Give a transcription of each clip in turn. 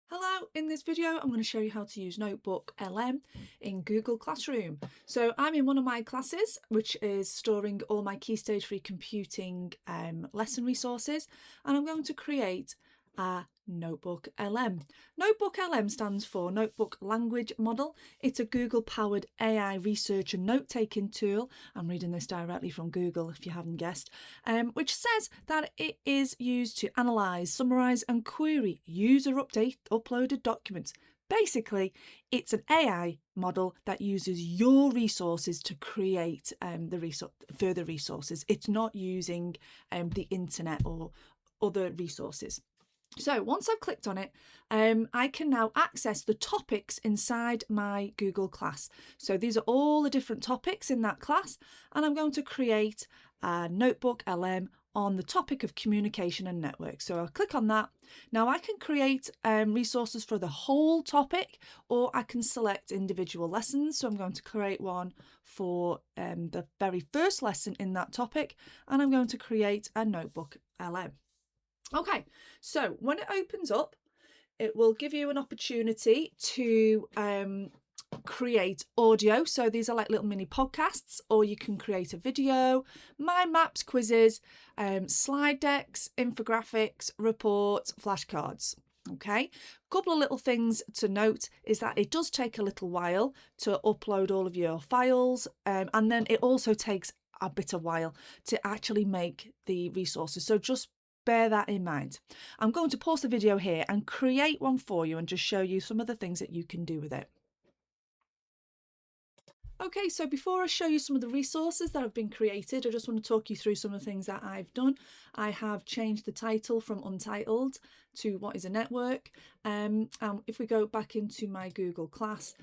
Hello, in this video I'm going to show you how to use NotebookLM in Google Classroom. So I'm in one of my classes which is storing all my Key Stage 3 computing lesson resources, and I'm going to create a NotebookLM. NotebookLM stands for Notebook Language Model. It's a Google powered AI research and note-taking tool. I'm reading this directly from Google if you haven't guessed, which says that it is used to analyse, summarise and query user uploaded documents. Basically, it's an AI model that uses your resources to create further resources. It's not using the internet or other resources. So once I've clicked on it, I can now access the topics inside my Google class. So these are all the different topics in that class, and I'm going to create a NotebookLM on the topic of communication and networks. So I'll click on that. Now I can create resources for the whole topic, or I can select individual lessons. So I'm going to create one for the very first lesson in that topic, and I'm going to create a NotebookLM. Okay, so when it opens up, it will give you an opportunity to create audio. So these are like little mini podcasts, or you can create a video, mind maps, quizzes, slide decks, infographics, reports, flashcards. Okay, a couple of little things to note is that it does take a little while to upload all of your files, and then it also takes a bit of while to actually make the resources. So just bear that in mind. I'm going to pause the video here and create one for you and just show you some of the things that you can do with it. Okay, so before I show you some of the resources that have been created, I just want to talk you through some of the things that I've done. I have changed the title from untitled to what is a network. If we go back into my Google class,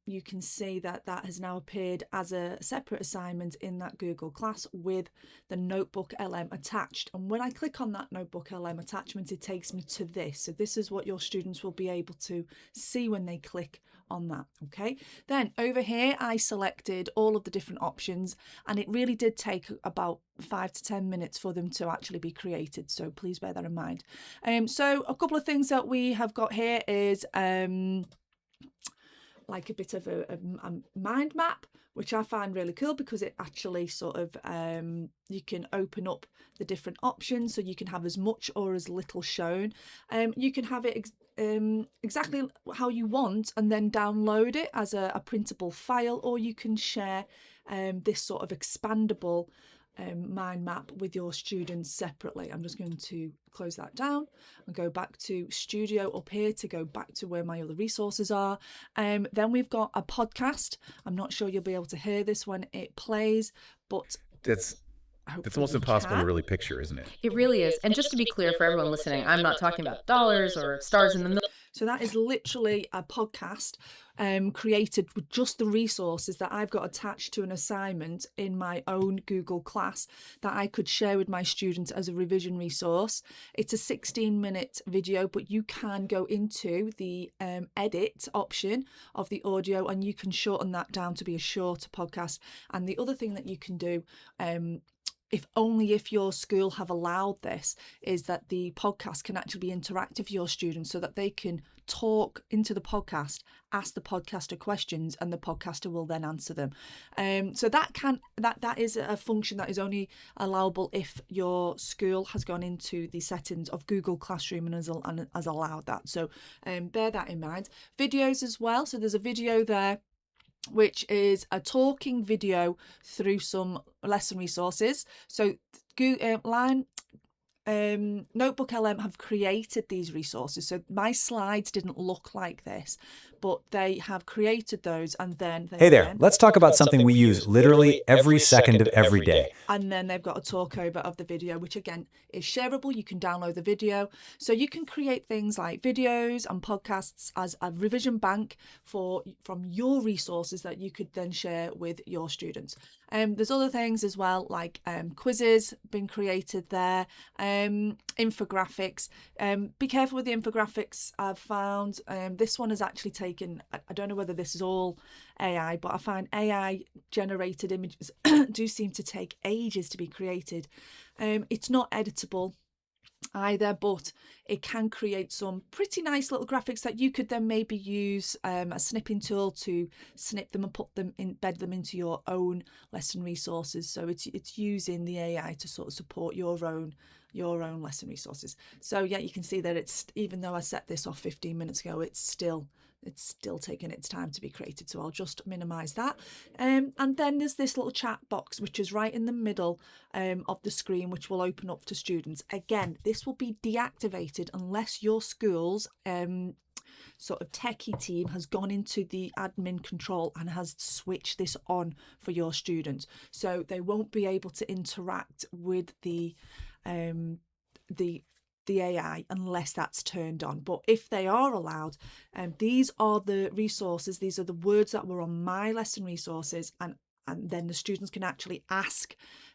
you can see that that has now appeared as a separate assignment in that Google class with the NotebookLM attached. And when I click on that NotebookLM attachment, it takes me to this. So this is what your students will be able to see when they click on that. Okay, then over here I selected all of the different options, and it really did take about 5 to 10 minutes for them to actually be created, so please bear that in mind. So a couple of things that we have got here is like a bit of a mind map, which I find really cool because it actually sort of you can open up the different options, so you can have as much or as little shown. You can have it exactly how you want and then download it as a printable file, or you can share this sort of expandable mind map with your students separately. I'm just going to close that down and go back to Studio up here to go back to where my other resources are. Then we've got a podcast. I'm not sure you'll be able to hear this when it plays, but That's almost impossible to really picture, isn't it? It really is. And just to be clear for everyone listening, I'm not talking about dollars or stars in the middle. So that is literally a podcast created with just the resources that I've got attached to an assignment in my own Google class that I could share with my students as a revision resource. It's a 16-minute video, but you can go into the edit option of the audio and you can shorten that down to be a shorter podcast. And the other thing that you can do, if only if your school have allowed this, is that the podcast can actually be interactive for your students so that they can talk into the podcast, ask the podcaster questions, and the podcaster will then answer them. So that is a function that is only allowable if your school has gone into the settings of Google Classroom and has allowed that. So bear that in mind. Videos as well. So there's a video there which is a talking video through some lesson resources. So NotebookLM have created these resources. So my slides didn't look like this, but they have created those, and then Hey there, let's talk about something we use literally every second of every day. And then they've got a talk over of the video, which again is shareable. You can download the video. So you can create things like videos and podcasts as a revision bank from your resources that you could then share with your students. There's other things as well, like quizzes been created there, infographics. Be careful with the infographics. I've found this one has actually taken, I don't know whether this is all AI, but I find AI generated images do seem to take ages to be created. It's not editable. either, but it can create some pretty nice little graphics that you could then maybe use a snipping tool to snip them and embed them into your own lesson resources. So it's using the AI to sort of support your own lesson resources. So yeah, you can see that it's, even though I set this off 15 minutes ago, it's still taking its time to be created. So I'll just minimize that. And then there's this little chat box, which is right in the middle of the screen, which will open up to students. Again, this will be deactivated unless your school's sort of techie team has gone into the admin control and has switched this on for your students. So they won't be able to interact with the AI unless that's turned on. But if they are allowed, these are the resources, these are the words that were on my lesson resources, and then the students can actually ask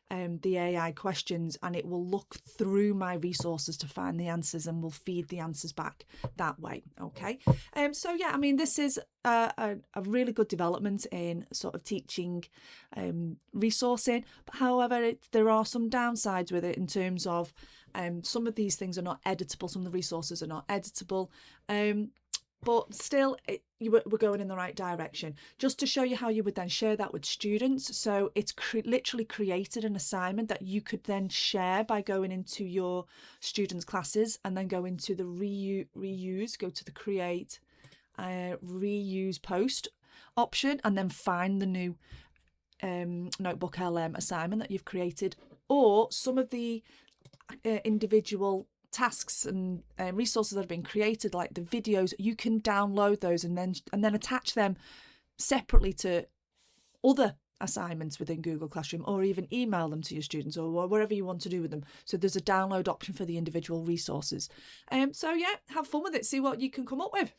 the AI questions, and it will look through my resources to find the answers and will feed the answers back that way. Okay. So yeah, I mean, this is a really good development in sort of teaching resourcing, but however, there are some downsides with it in terms of some of these things are not editable, some of the resources are not editable, but still we're going in the right direction. Just to show you how you would then share that with students, so it's literally created an assignment that you could then share by going into your students' classes and then go into the reuse, go to the create reuse post option, and then find the new NotebookLM assignment that you've created, or some of the individual tasks and resources that have been created, like the videos. You can download those and then attach them separately to other assignments within Google Classroom, or even email them to your students, or whatever you want to do with them. So there's a download option for the individual resources. So yeah, have fun with it, see what you can come up with.